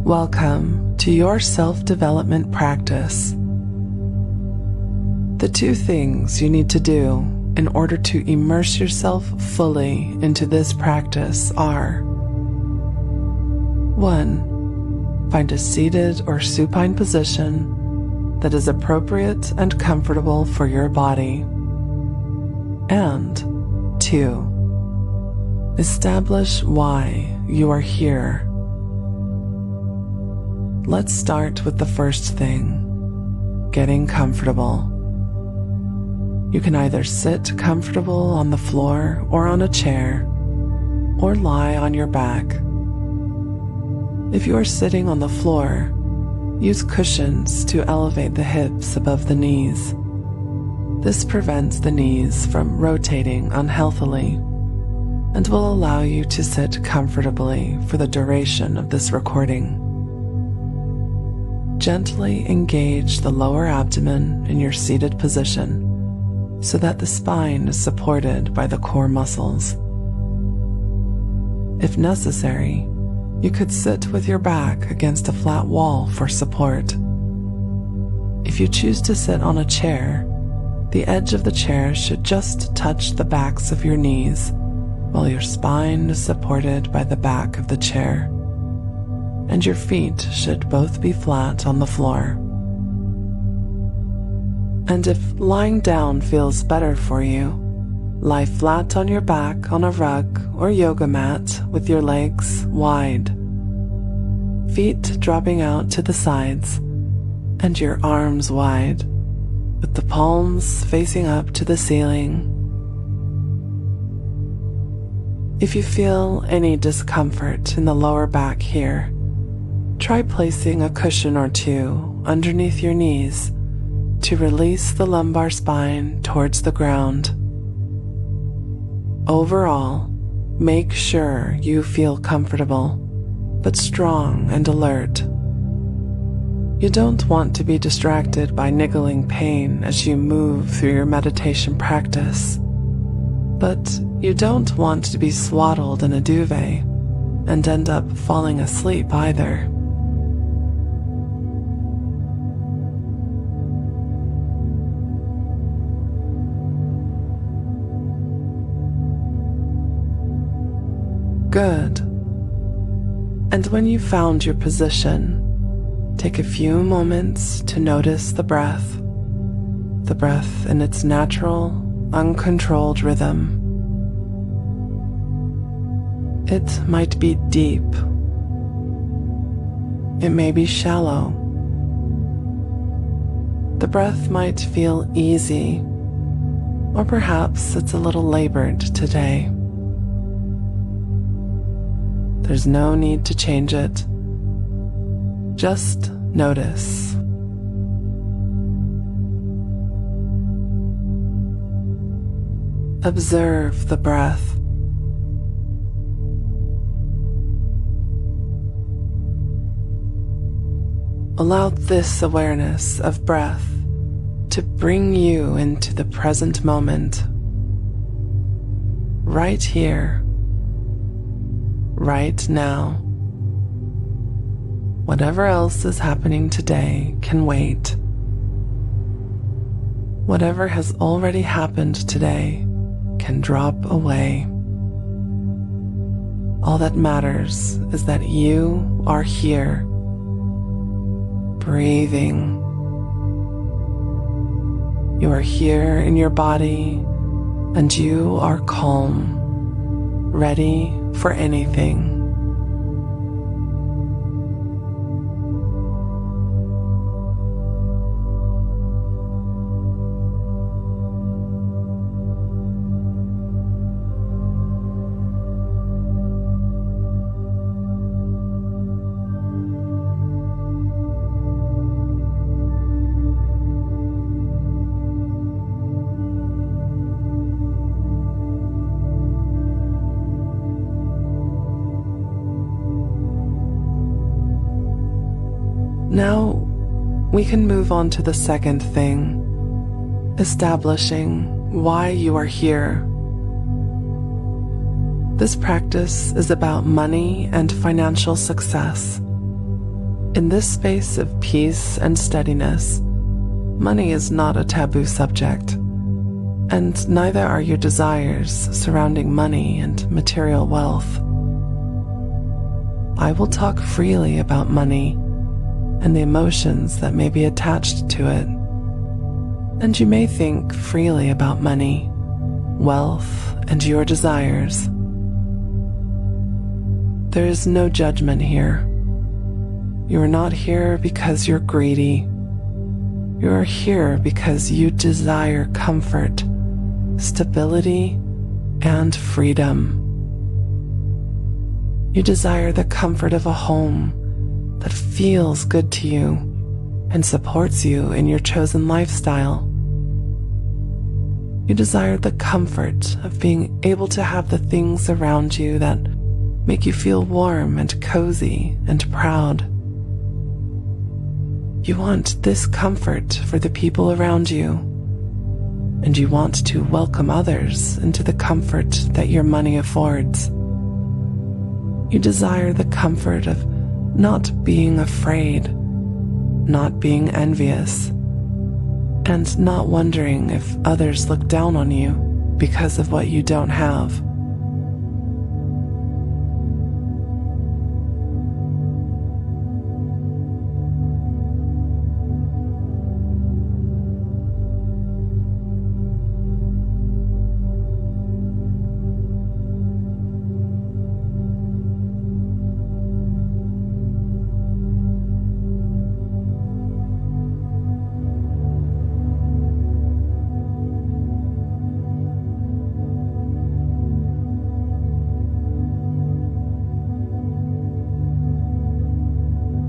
Welcome to your self-development practice. The two things you need to do in order to immerse yourself fully into this practice are: 1. Find a seated or supine position that is appropriate and comfortable for your body. And 2. Establish why you are here. Let's start with the first thing, getting comfortable. You can either sit comfortable on the floor or on a chair, or lie on your back. If you are sitting on the floor, use cushions to elevate the hips above the knees. This prevents the knees from rotating unhealthily and will allow you to sit comfortably for the duration of this recording. Gently engage the lower abdomen in your seated position so that the spine is supported by the core muscles. If necessary, you could sit with your back against a flat wall for support. If you choose to sit on a chair, the edge of the chair should just touch the backs of your knees while your spine is supported by the back of the chair, and your feet should both be flat on the floor. And if lying down feels better for you, lie flat on your back on a rug or yoga mat with your legs wide, feet dropping out to the sides, and your arms wide, with the palms facing up to the ceiling. If you feel any discomfort in the lower back here, try placing a cushion or two underneath your knees to release the lumbar spine towards the ground. Overall, make sure you feel comfortable, but strong and alert. You don't want to be distracted by niggling pain as you move through your meditation practice, but you don't want to be swaddled in a duvet and end up falling asleep either. Good. And when you've found your position, take a few moments to notice the breath in its natural, uncontrolled rhythm. It might be deep. It may be shallow. The breath might feel easy, or perhaps it's a little labored today. There's no need to change it. Just notice. Observe the breath. Allow this awareness of breath to bring you into the present moment, right here, right now. Whatever else is happening today can wait. Whatever has already happened today can drop away. All that matters is that you are here, breathing. You are here in your body, and you are calm, ready for anything. Now, we can move on to the second thing, establishing why you are here. This practice is about money and financial success. In this space of peace and steadiness, money is not a taboo subject, and neither are your desires surrounding money and material wealth. I will talk freely about money and the emotions that may be attached to it, and you may think freely about money, wealth, and your desires. There is no judgment here. You are not here because you're greedy. You are here because you desire comfort, stability, and freedom. You desire the comfort of a home that feels good to you and supports you in your chosen lifestyle. You desire the comfort of being able to have the things around you that make you feel warm and cozy and proud. You want this comfort for the people around you, and you want to welcome others into the comfort that your money affords. You desire the comfort of not being afraid, not being envious, and not wondering if others look down on you because of what you don't have.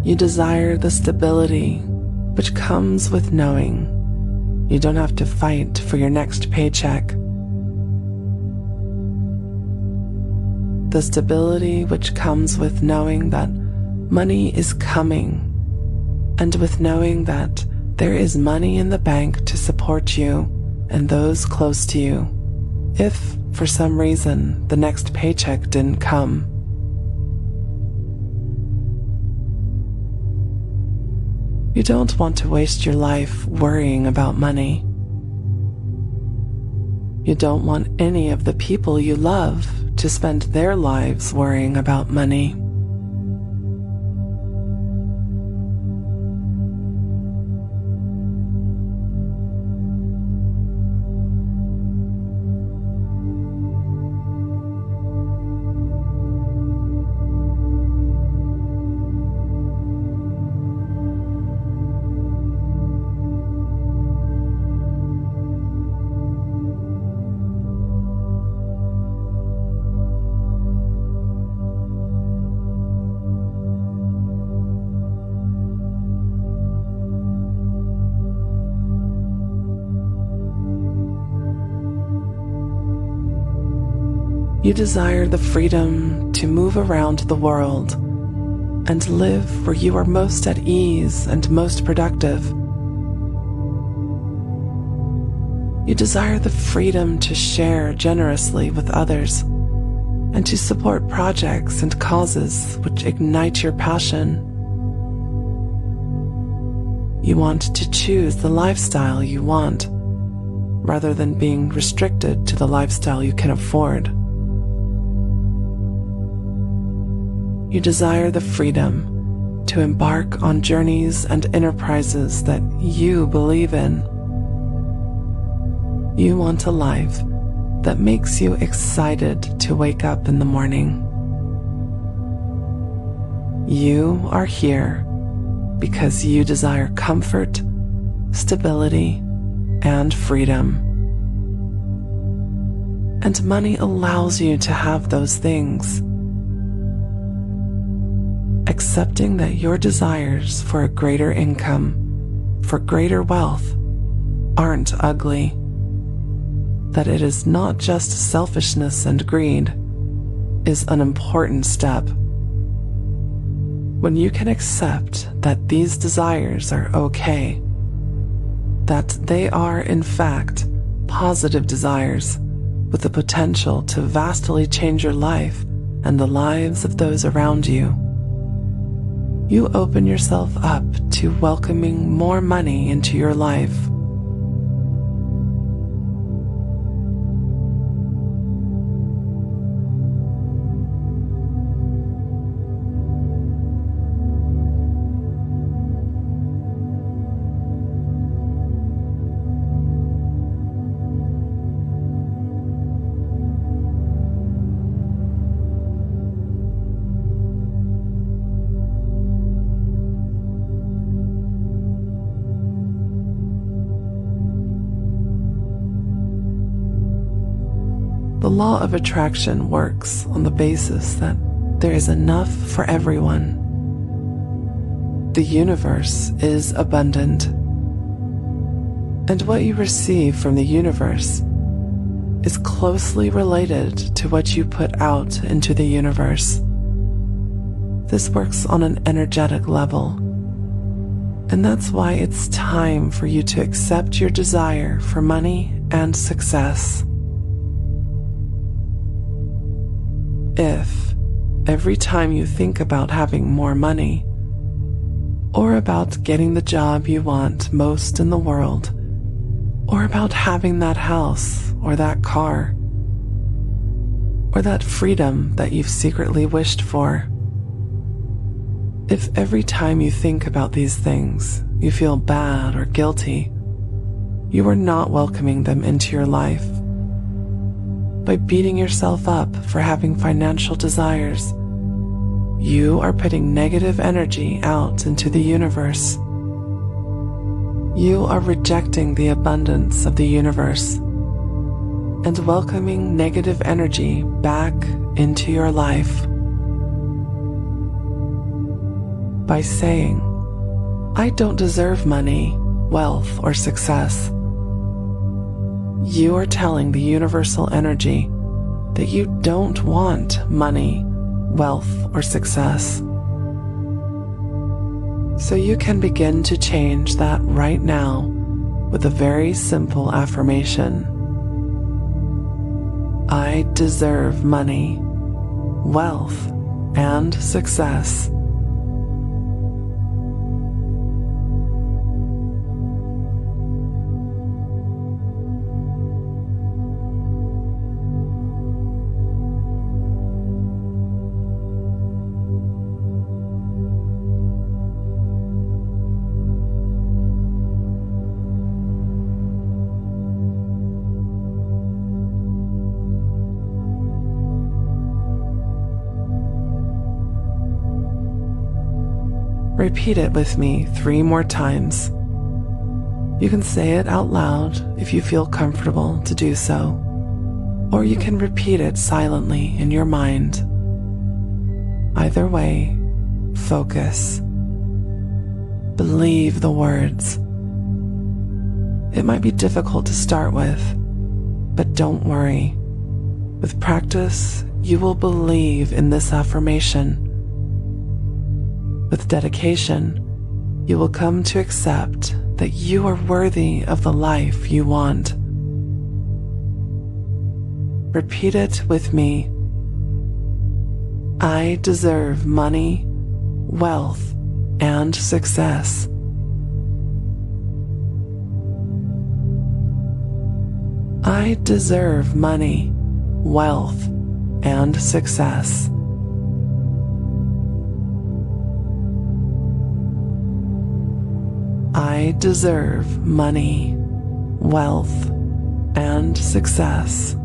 You desire the stability which comes with knowing you don't have to fight for your next paycheck. The stability which comes with knowing that money is coming, and with knowing that there is money in the bank to support you and those close to you if, for some reason, the next paycheck didn't come. You don't want to waste your life worrying about money. You don't want any of the people you love to spend their lives worrying about money. You desire the freedom to move around the world and live where you are most at ease and most productive. You desire the freedom to share generously with others and to support projects and causes which ignite your passion. You want to choose the lifestyle you want rather than being restricted to the lifestyle you can afford. You desire the freedom to embark on journeys and enterprises that you believe in. You want a life that makes you excited to wake up in the morning. You are here because you desire comfort, stability, and freedom. And money allows you to have those things. Accepting that your desires for a greater income, for greater wealth, aren't ugly. That it is not just selfishness and greed is an important step. When you can accept that these desires are okay, that they are in fact positive desires with the potential to vastly change your life and the lives of those around you, you open yourself up to welcoming more money into your life. The law of attraction works on the basis that there is enough for everyone. The universe is abundant, and what you receive from the universe is closely related to what you put out into the universe. This works on an energetic level, and that's why it's time for you to accept your desire for money and success. If every time you think about having more money, or about getting the job you want most in the world, or about having that house or that car, or that freedom that you've secretly wished for, if every time you think about these things you feel bad or guilty, you are not welcoming them into your life. By beating yourself up for having financial desires, you are putting negative energy out into the universe. You are rejecting the abundance of the universe and welcoming negative energy back into your life. By saying, "I don't deserve money, wealth, or success," you are telling the universal energy that you don't want money, wealth, or success. So you can begin to change that right now with a very simple affirmation. I deserve money, wealth, and success. Repeat it with me 3 more times. You can say it out loud if you feel comfortable to do so, or you can repeat it silently in your mind. Either way, focus. Believe the words. It might be difficult to start with, but don't worry. With practice, you will believe in this affirmation. With dedication, you will come to accept that you are worthy of the life you want. Repeat it with me. I deserve money, wealth, and success. I deserve money, wealth, and success. I deserve money, wealth, and success.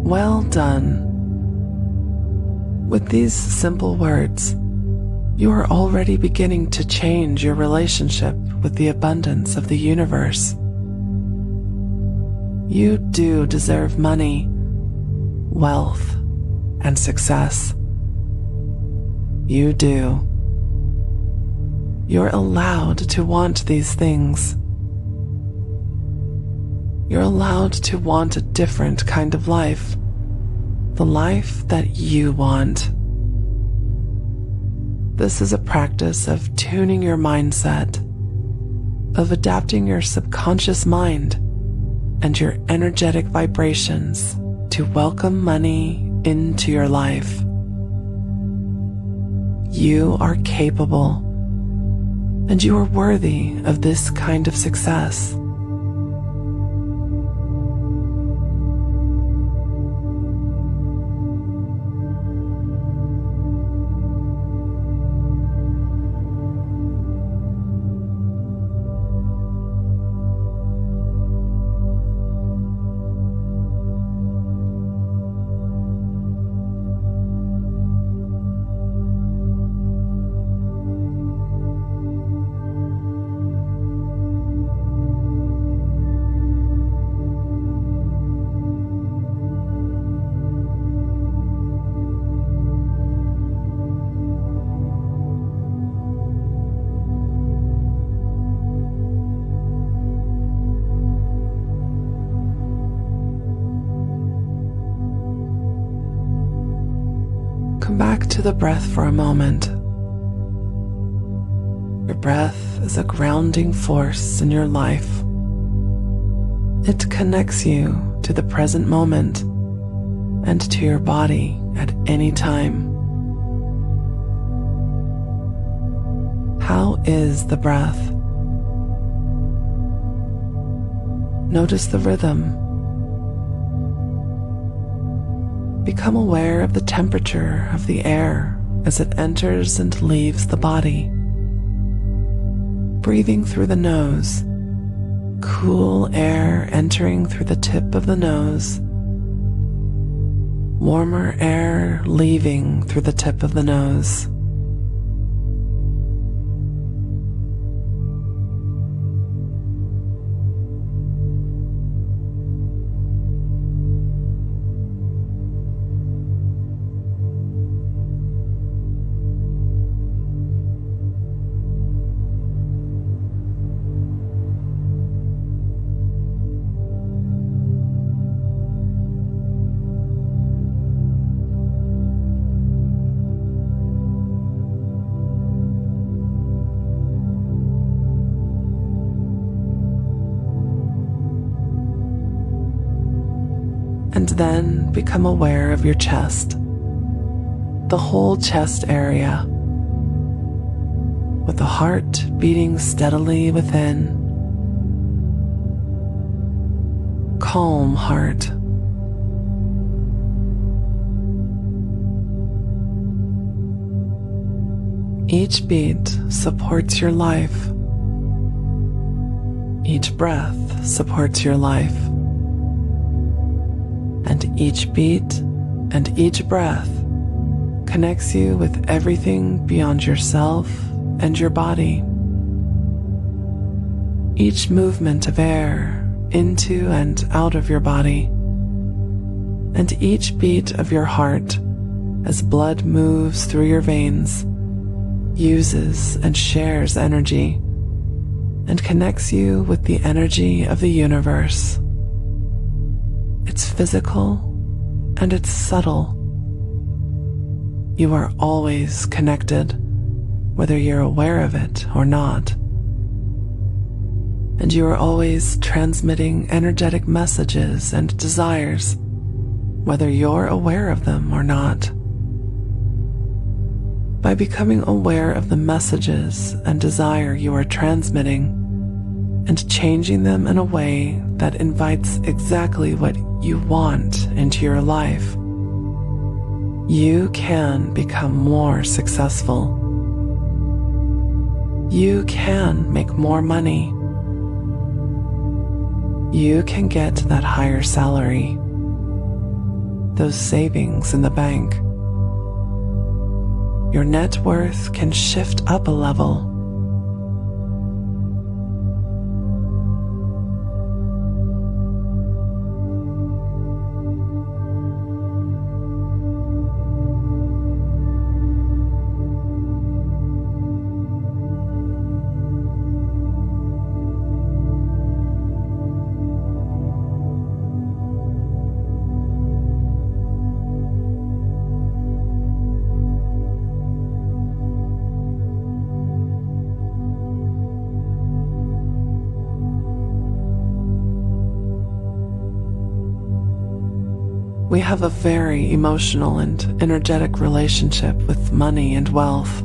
Well done. With these simple words, you are already beginning to change your relationship with the abundance of the universe. You do deserve money, wealth, and success. You do. You're allowed to want these things. You're allowed to want a different kind of life, the life that you want. This is a practice of tuning your mindset, of adapting your subconscious mind and your energetic vibrations to welcome money into your life. You are capable, and you are worthy of this kind of success. Come back to the breath for a moment. Your breath is a grounding force in your life. It connects you to the present moment and to your body at any time. How is the breath? Notice the rhythm. Become aware of the temperature of the air as it enters and leaves the body. Breathing through the nose, cool air entering through the tip of the nose, warmer air leaving through the tip of the nose. And then become aware of your chest, the whole chest area, with the heart beating steadily within. Calm heart. Each beat supports your life. Each breath supports your life. And each beat and each breath connects you with everything beyond yourself and your body. Each movement of air into and out of your body, and each beat of your heart as blood moves through your veins, uses and shares energy and connects you with the energy of the universe. It's physical and it's subtle. You are always connected, whether you're aware of it or not. And you are always transmitting energetic messages and desires, whether you're aware of them or not. By becoming aware of the messages and desire you are transmitting, and changing them in a way that invites exactly what you want into your life, you can become more successful. You can make more money. You can get that higher salary, those savings in the bank. Your net worth can shift up a level. We have a very emotional and energetic relationship with money and wealth.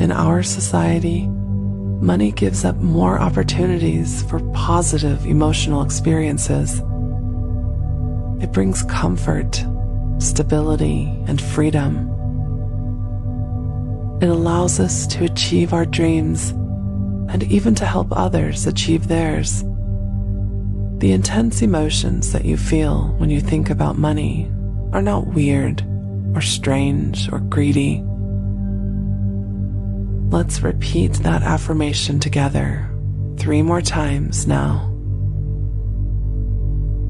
In our society, money gives up more opportunities for positive emotional experiences. It brings comfort, stability, and freedom. It allows us to achieve our dreams and even to help others achieve theirs. The intense emotions that you feel when you think about money are not weird or strange or greedy. Let's repeat that affirmation together 3 more times now.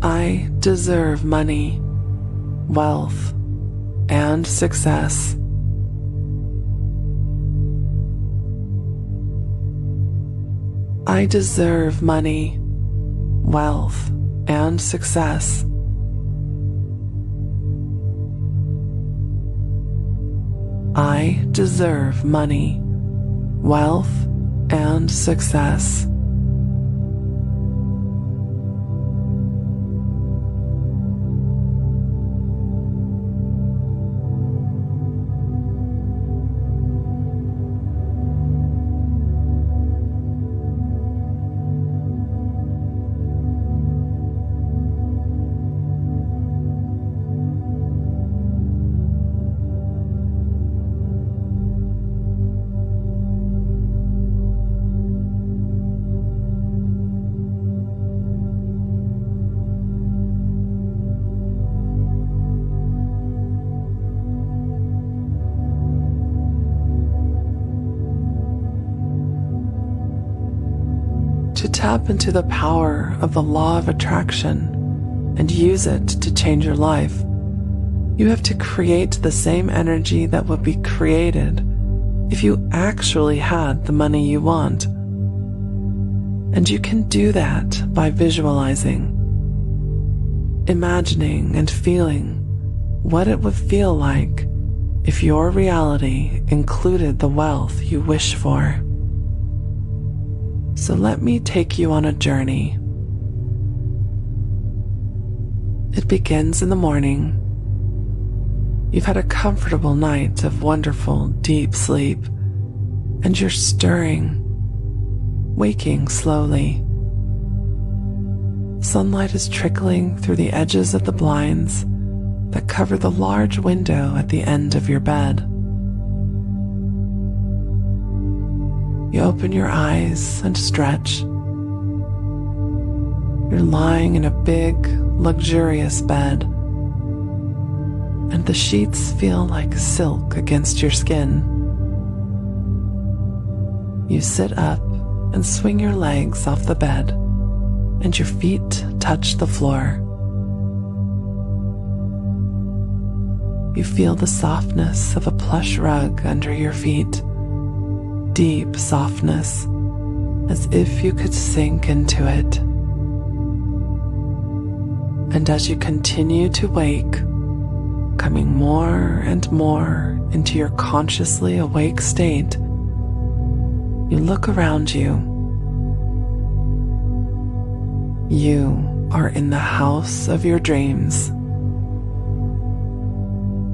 I deserve money, wealth, and success. I deserve money, wealth, and success. I deserve money, wealth, and success. To tap into the power of the law of attraction and use it to change your life, you have to create the same energy that would be created if you actually had the money you want. And you can do that by visualizing, imagining and feeling what it would feel like if your reality included the wealth you wish for. So let me take you on a journey. It begins in the morning. You've had a comfortable night of wonderful, deep sleep, and you're stirring, waking slowly. Sunlight is trickling through the edges of the blinds that cover the large window at the end of your bed. You open your eyes and stretch. You're lying in a big, luxurious bed, and the sheets feel like silk against your skin. You sit up and swing your legs off the bed, and your feet touch the floor. You feel the softness of a plush rug under your feet. Deep softness, as if you could sink into it. And as you continue to wake, coming more and more into your consciously awake state, you look around you. You are in the house of your dreams.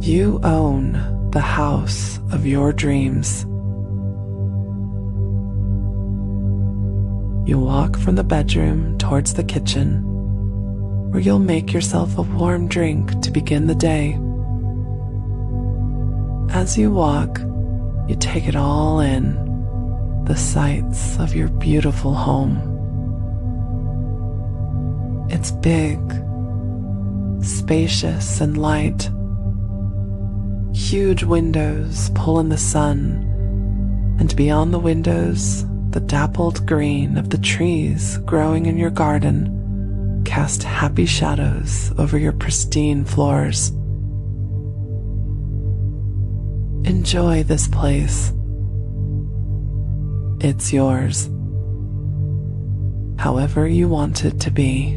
You own the house of your dreams. You walk from the bedroom towards the kitchen, where you'll make yourself a warm drink to begin the day. As you walk, you take it all in, the sights of your beautiful home. It's big, spacious, and light. Huge windows pull in the sun, and beyond the windows, the dappled green of the trees growing in your garden cast happy shadows over your pristine floors. Enjoy this place. It's yours, however you want it to be.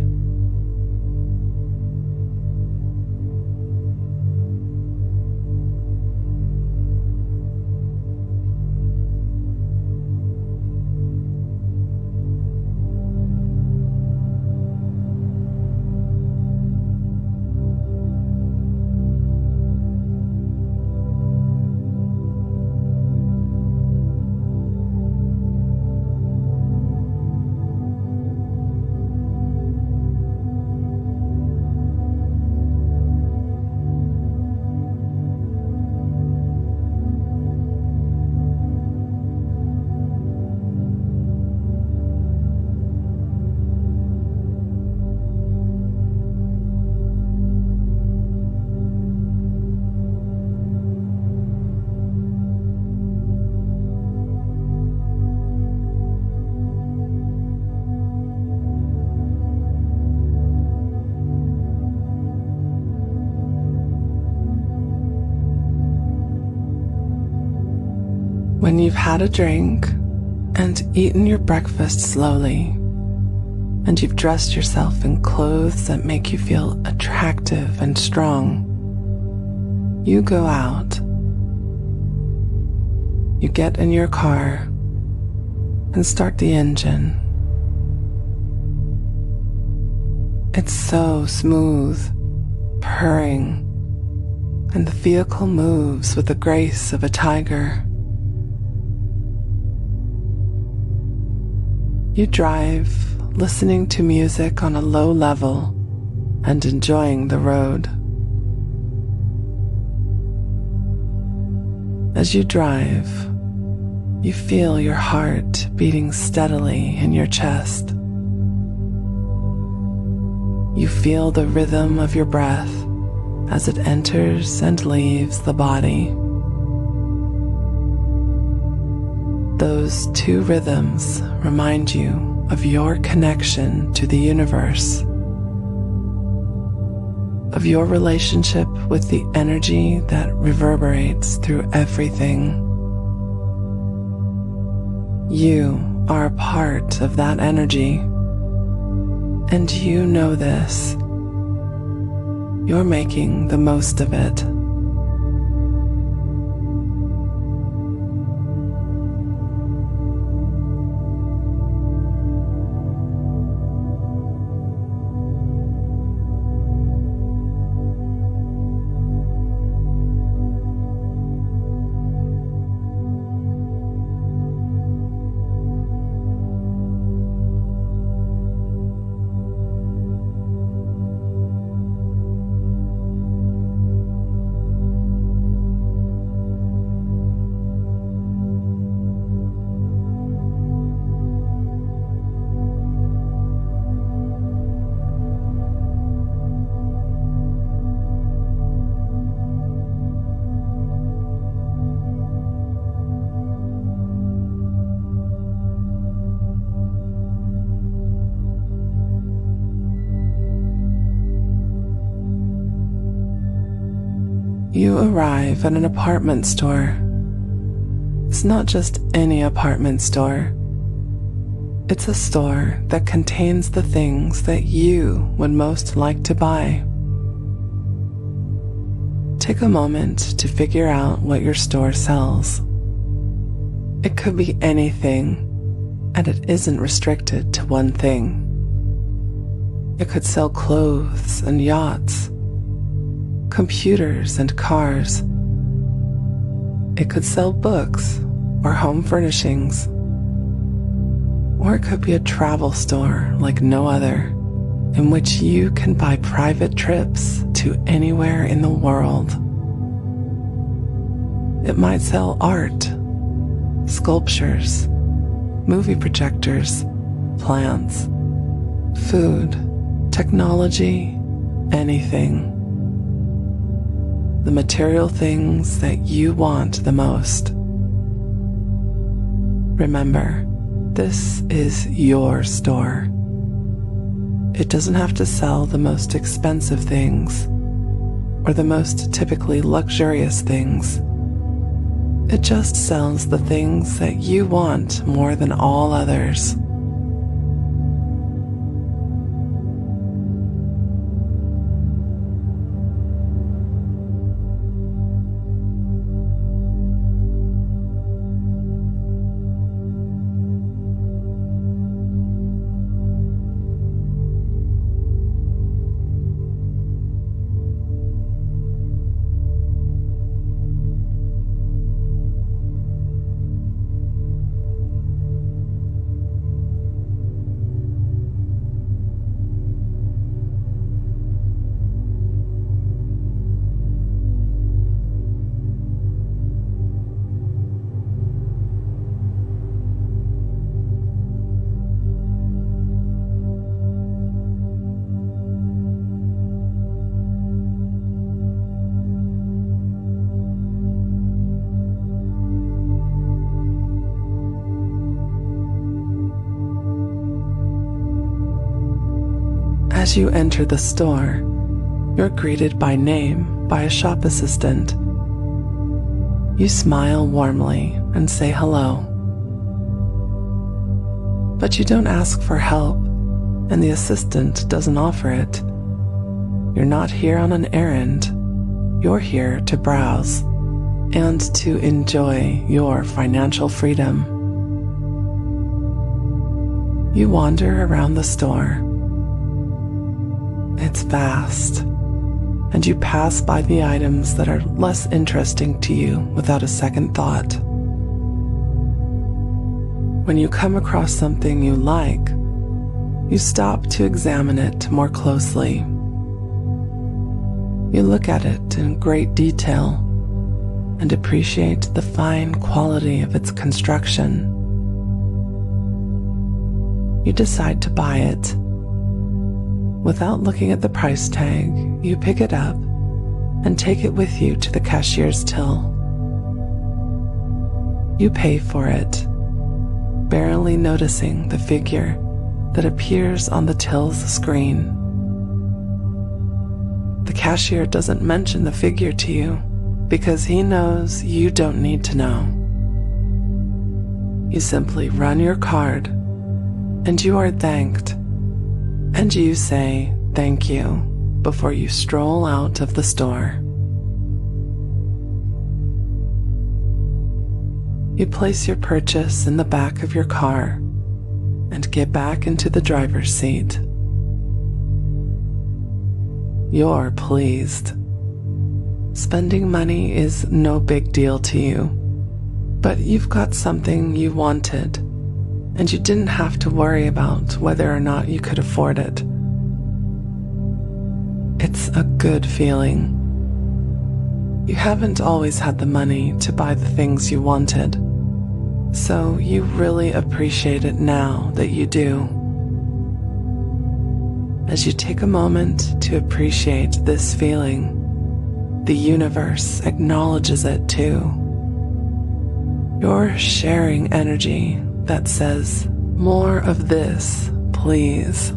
When you've had a drink and eaten your breakfast slowly, and you've dressed yourself in clothes that make you feel attractive and strong, you go out. You get in your car and start the engine. It's so smooth, purring, and the vehicle moves with the grace of a tiger. You drive, listening to music on a low level and enjoying the road. As you drive, you feel your heart beating steadily in your chest. You feel the rhythm of your breath as it enters and leaves the body. Those two rhythms remind you of your connection to the universe, of your relationship with the energy that reverberates through everything. You are a part of that energy, and you know this. You're making the most of it. You arrive at an apartment store. It's not just any apartment store. It's a store that contains the things that you would most like to buy. Take a moment to figure out what your store sells. It could be anything, and it isn't restricted to one thing. It could sell clothes and yachts, computers and cars. It could sell books or home furnishings. Or it could be a travel store like no other, in which you can buy private trips to anywhere in the world. It might sell art, sculptures, movie projectors, plants, food, technology, anything. The material things that you want the most. Remember, this is your store. It doesn't have to sell the most expensive things or the most typically luxurious things. It just sells the things that you want more than all others. As you enter the store, you're greeted by name by a shop assistant. You smile warmly and say hello. But you don't ask for help, and the assistant doesn't offer it. You're not here on an errand. You're here to browse and to enjoy your financial freedom. You wander around the store. It's vast, and you pass by the items that are less interesting to you without a second thought. When you come across something you like, you stop to examine it more closely. You look at it in great detail and appreciate the fine quality of its construction. You decide to buy it. Without looking at the price tag, you pick it up and take it with you to the cashier's till. You pay for it, barely noticing the figure that appears on the till's screen. The cashier doesn't mention the figure to you because he knows you don't need to know. You simply run your card and you are thanked, and you say thank you before you stroll out of the store. You place your purchase in the back of your car and get back into the driver's seat. You're pleased. Spending money is no big deal to you, but you've got something you wanted, and you didn't have to worry about whether or not you could afford it. It's a good feeling. You haven't always had the money to buy the things you wanted, so you really appreciate it now that you do. As you take a moment to appreciate this feeling, the universe acknowledges it too. You're sharing energy that says, "More of this, please."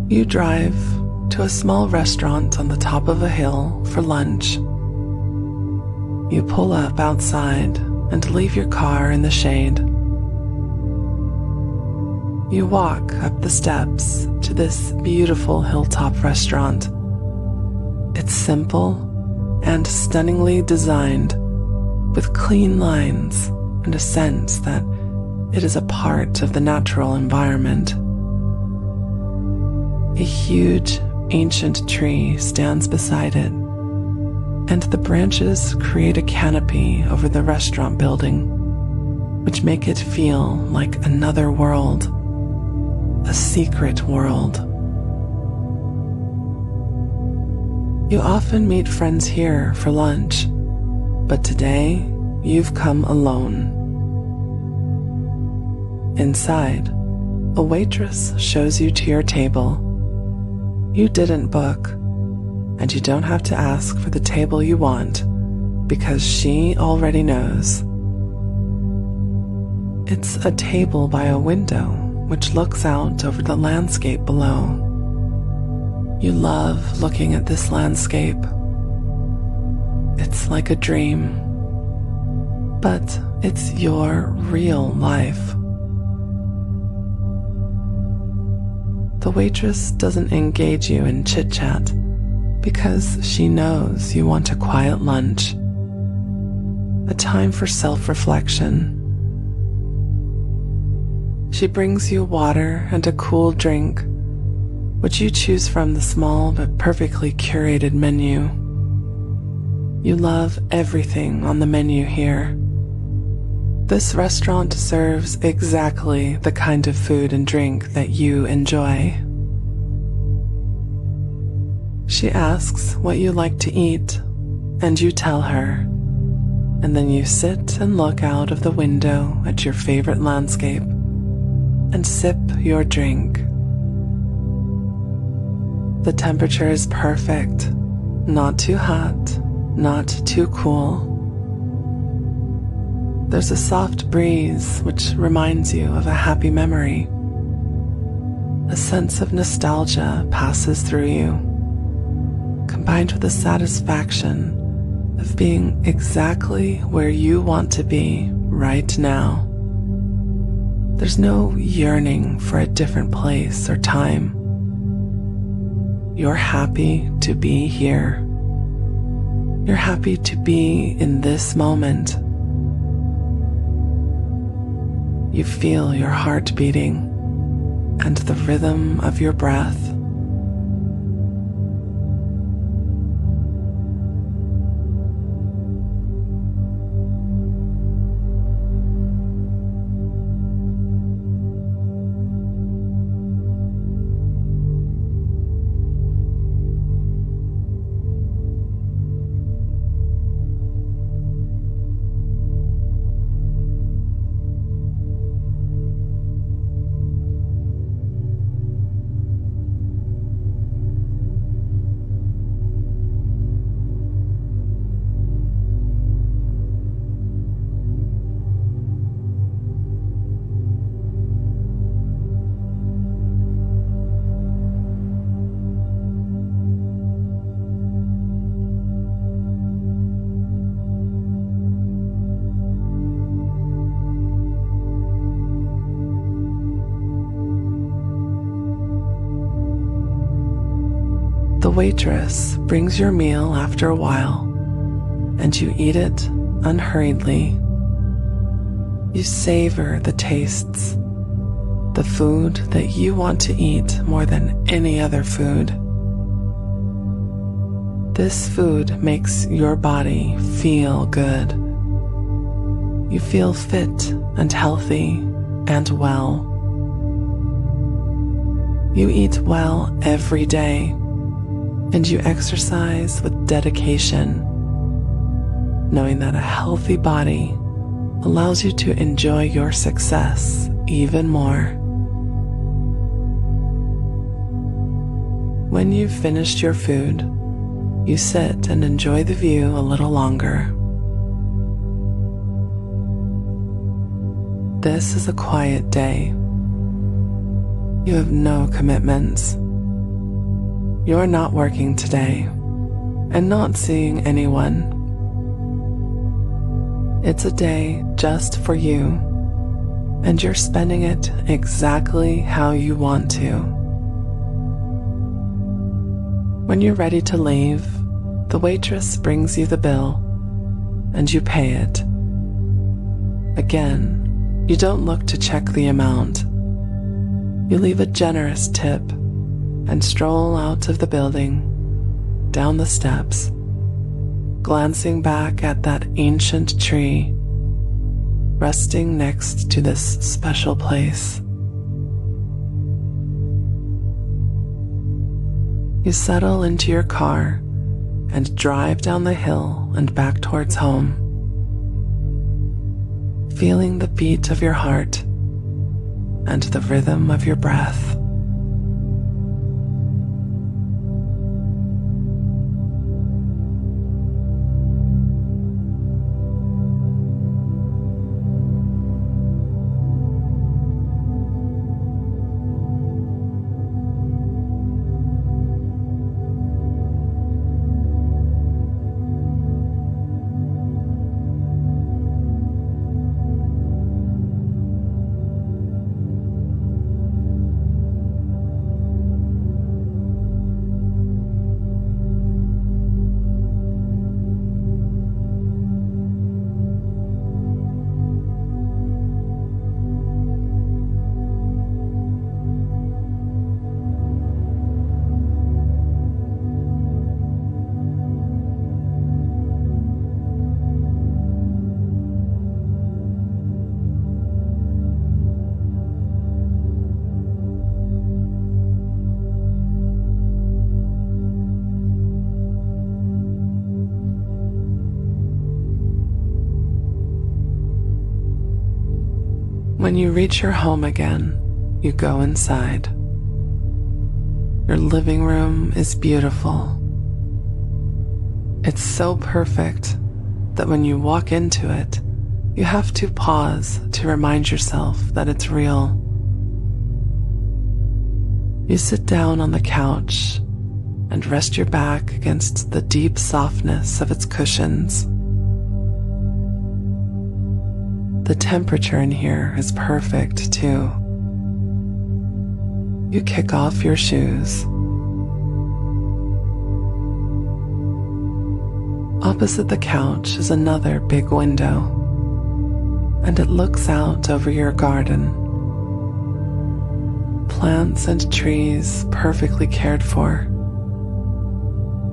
You drive to a small restaurant on the top of a hill for lunch. You pull up outside and leave your car in the shade. You walk up the steps to this beautiful hilltop restaurant. It's simple and stunningly designed, with clean lines and a sense that it is a part of the natural environment. A huge, ancient tree stands beside it, and the branches create a canopy over the restaurant building, which make it feel like another world, a secret world. You often meet friends here for lunch, but today you've come alone. Inside, a waitress shows you to your table. You didn't book, and you don't have to ask for the table you want because she already knows. It's a table by a window which looks out over the landscape below. You love looking at this landscape. It's like a dream, but it's your real life. The waitress doesn't engage you in chit-chat because she knows you want a quiet lunch, a time for self-reflection. She brings you water and a cool drink, which you choose from the small but perfectly curated menu. You love everything on the menu here. This restaurant serves exactly the kind of food and drink that you enjoy. She asks what you like to eat, and you tell her, and then you sit and look out of the window at your favorite landscape and sip your drink. The temperature is perfect, not too hot, not too cool. There's a soft breeze which reminds you of a happy memory. A sense of nostalgia passes through you, combined with the satisfaction of being exactly where you want to be right now. There's no yearning for a different place or time. You're happy to be here. You're happy to be in this moment. You feel your heart beating and the rhythm of your breath. The waitress brings your meal after a while, and you eat it unhurriedly. You savor the tastes, the food that you want to eat more than any other food. This food makes your body feel good. You feel fit and healthy and well. You eat well every day, and you exercise with dedication, knowing that a healthy body allows you to enjoy your success even more. When you've finished your food, you sit and enjoy the view a little longer. This is a quiet day. You have no commitments. You're not working today and not seeing anyone. It's a day just for you, and you're spending it exactly how you want to. When you're ready to leave, the waitress brings you the bill, and you pay it. Again, you don't look to check the amount. You leave a generous tip and stroll out of the building, down the steps, glancing back at that ancient tree resting next to this special place. You settle into your car and drive down the hill and back towards home, feeling the beat of your heart and the rhythm of your breath. When you reach your home again, you go inside. Your living room is beautiful. It's so perfect that when you walk into it, you have to pause to remind yourself that it's real. You sit down on the couch and rest your back against the deep softness of its cushions. The temperature in here is perfect too. You kick off your shoes. Opposite the couch is another big window, and it looks out over your garden. Plants and trees perfectly cared for.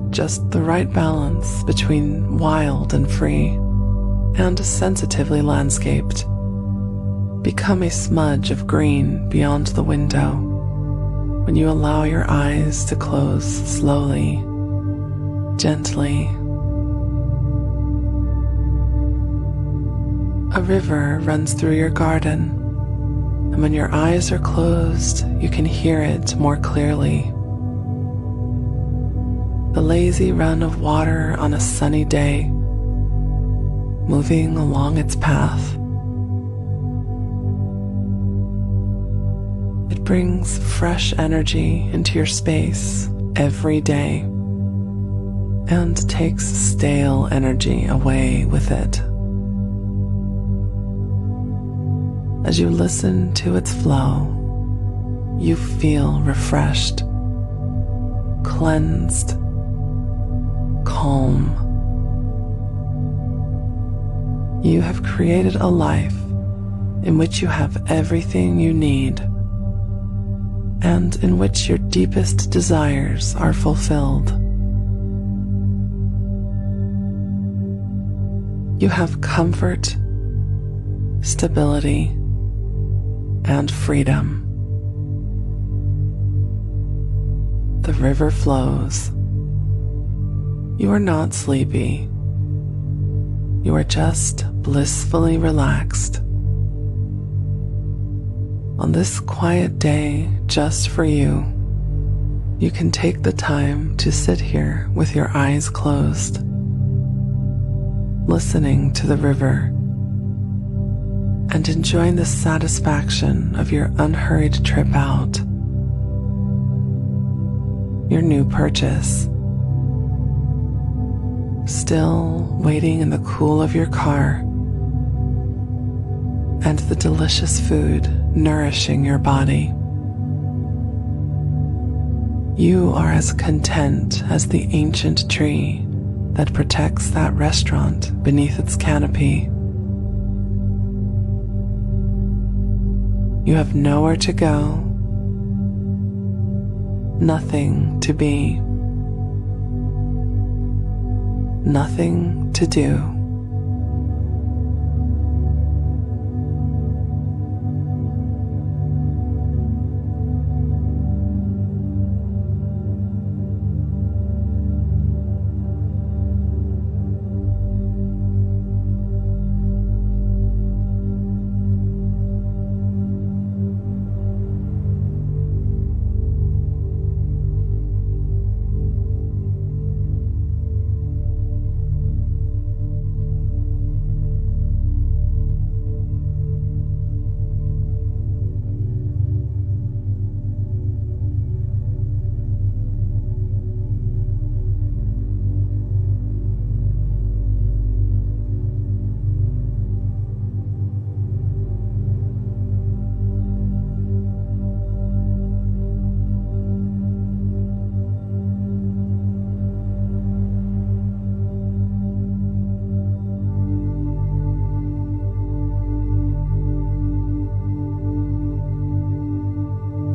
Just the right balance between wild and free, and sensitively landscaped. Become a smudge of green beyond the window when you allow your eyes to close slowly, gently. A river runs through your garden, and when your eyes are closed, you can hear it more clearly. The lazy run of water on a sunny day, moving along its path. It brings fresh energy into your space every day and takes stale energy away with it. As you listen to its flow, you feel refreshed, cleansed, calm. You have created a life in which you have everything you need and in which your deepest desires are fulfilled. You have comfort, stability, and freedom. The river flows. You are not sleepy. You are just blissfully relaxed. On this quiet day just for you, you can take the time to sit here with your eyes closed, listening to the river and enjoying the satisfaction of your unhurried trip out. Your new purchase. Still waiting in the cool of your car, and the delicious food nourishing your body. You are as content as the ancient tree that protects that restaurant beneath its canopy. You have nowhere to go, nothing to be, nothing to do.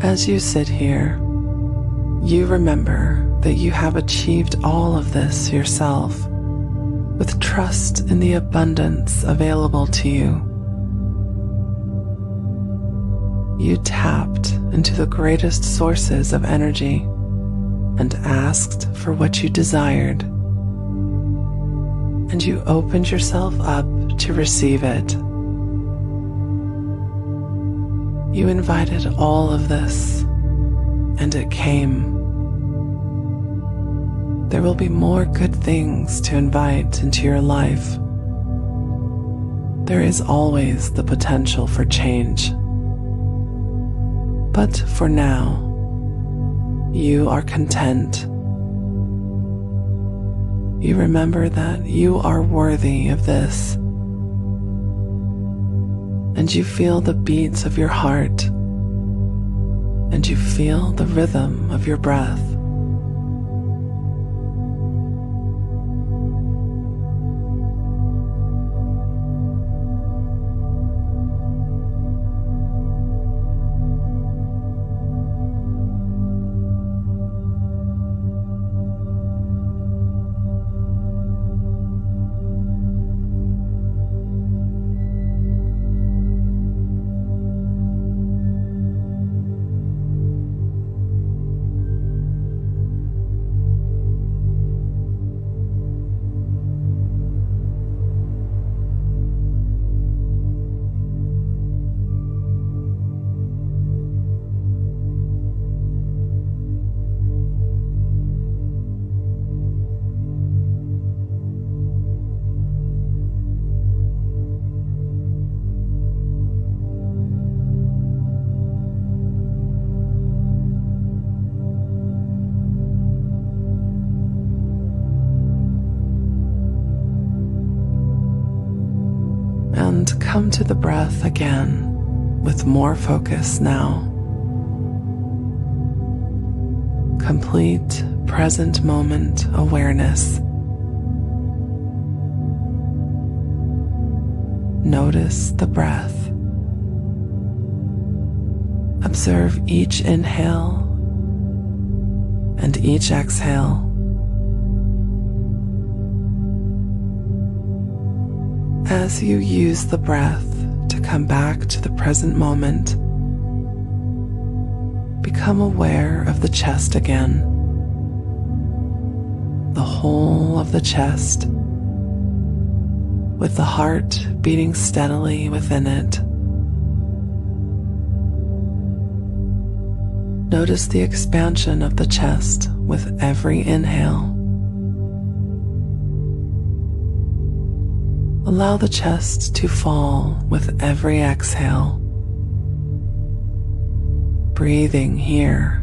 As you sit here, you remember that you have achieved all of this yourself with trust in the abundance available to you. You tapped into the greatest sources of energy and asked for what you desired, and you opened yourself up to receive it. You invited all of this, and it came. There will be more good things to invite into your life. There is always the potential for change. But for now, you are content. You remember that you are worthy of this. And you feel the beats of your heart, and you feel the rhythm of your breath. And come to the breath again with more focus now. Complete present moment awareness. Notice the breath. Observe each inhale and each exhale. As you use the breath to come back to the present moment, become aware of the chest again, the whole of the chest, with the heart beating steadily within it. Notice the expansion of the chest with every inhale. Allow the chest to fall with every exhale. Breathing here.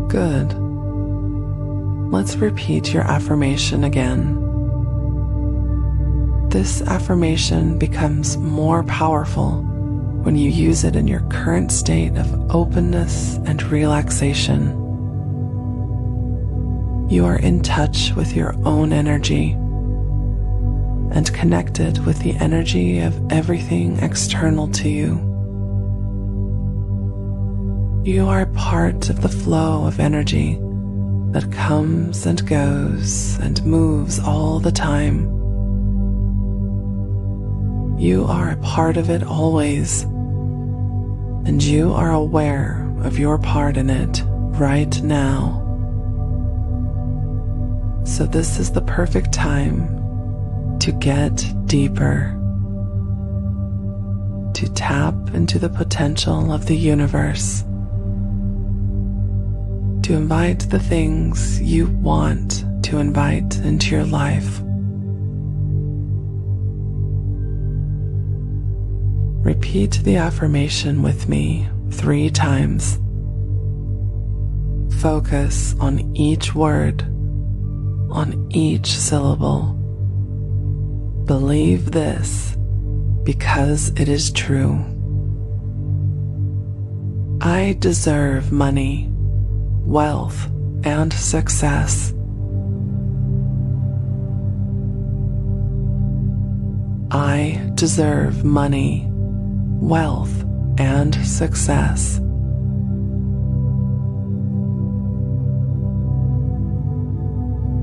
Good. Let's repeat your affirmation again. This affirmation becomes more powerful when you use it in your current state of openness and relaxation. You are in touch with your own energy and connected with the energy of everything external to you. You are part of the flow of energy that comes and goes and moves all the time. You are a part of it always, and you are aware of your part in it right now. So this is the perfect time to get deeper, to tap into the potential of the universe, to invite the things you want to invite into your life. Repeat the affirmation with me 3 times. Focus on each word, on each syllable. Believe this because it is true. I deserve money, wealth, and success. I deserve money, wealth, and success.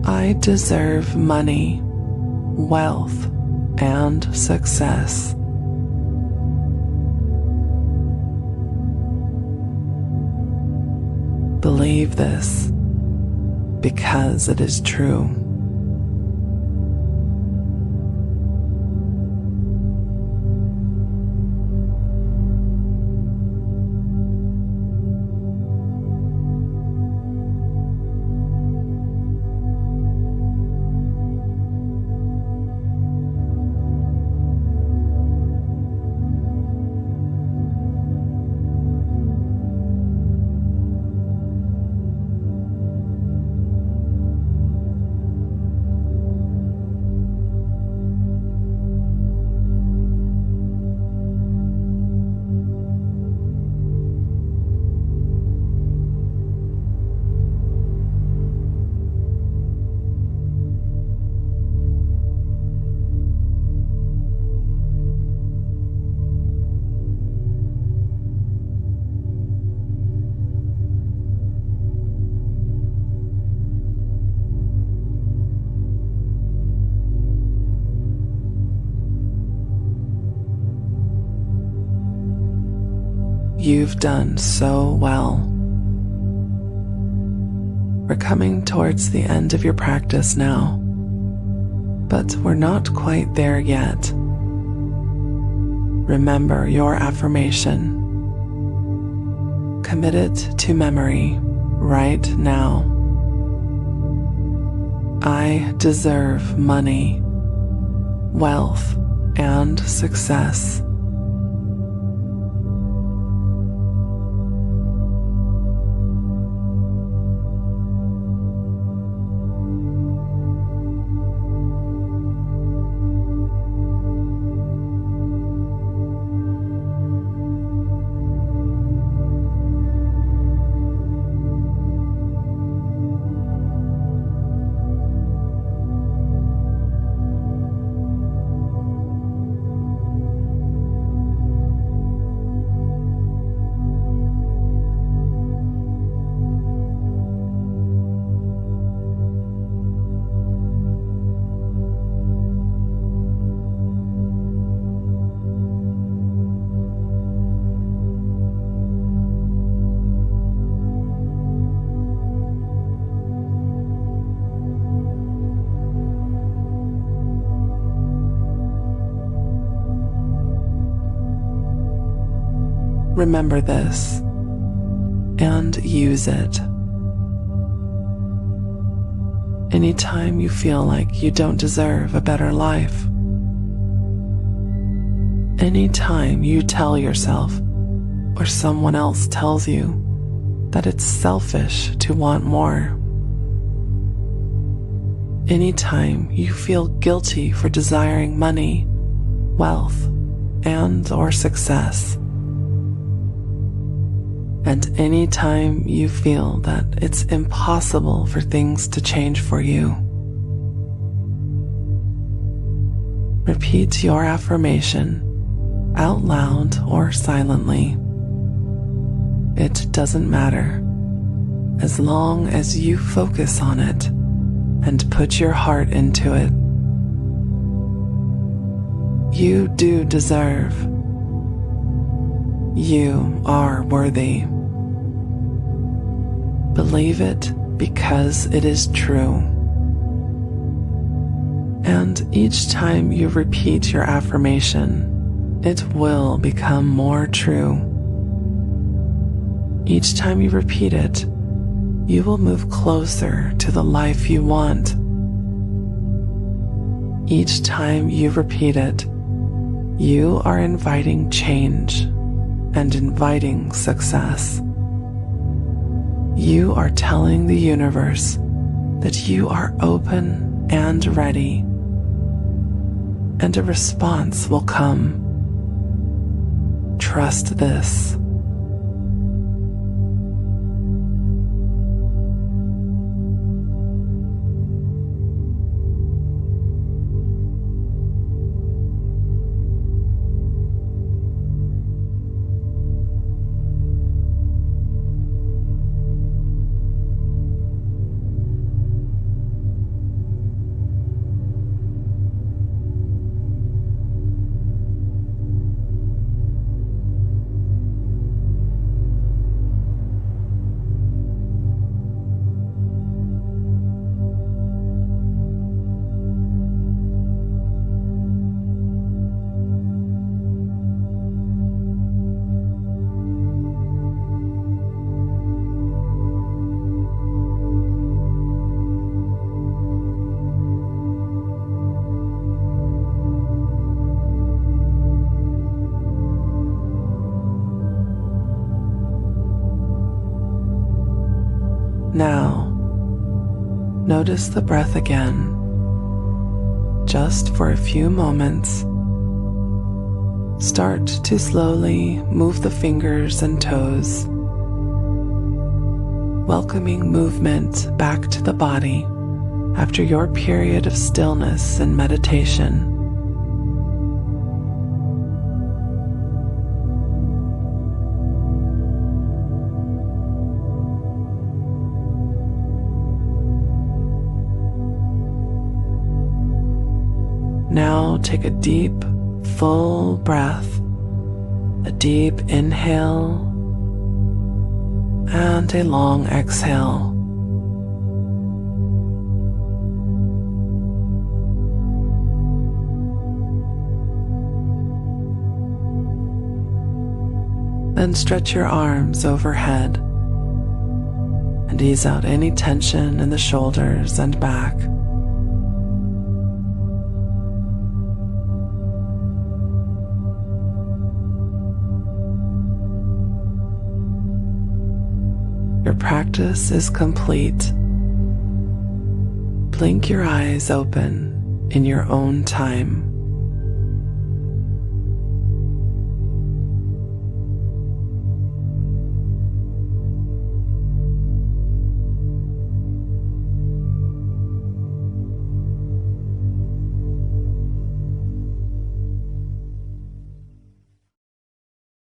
I deserve money, wealth, and success. Believe this because it is true. You've done so well. We're coming towards the end of your practice now, but we're not quite there yet. Remember your affirmation. Commit it to memory right now. I deserve money, wealth, and success. Remember this and use it. Anytime you feel like you don't deserve a better life, anytime you tell yourself or someone else tells you that it's selfish to want more, anytime you feel guilty for desiring money, wealth, and or success, and anytime you feel that it's impossible for things to change for you, repeat your affirmation out loud or silently. It doesn't matter, as long as you focus on it and put your heart into it. You do deserve. You are worthy. Believe it because it is true. And each time you repeat your affirmation, it will become more true. Each time you repeat it, you will move closer to the life you want. Each time you repeat it, you are inviting change and inviting success. You are telling the universe that you are open and ready, and a response will come. Trust this. Now, notice the breath again, just for a few moments. Start to slowly move the fingers and toes, welcoming movement back to the body after your period of stillness and meditation. Now take a deep, full breath, a deep inhale and a long exhale. Then stretch your arms overhead and ease out any tension in the shoulders and back. Your practice is complete. Blink your eyes open in your own time.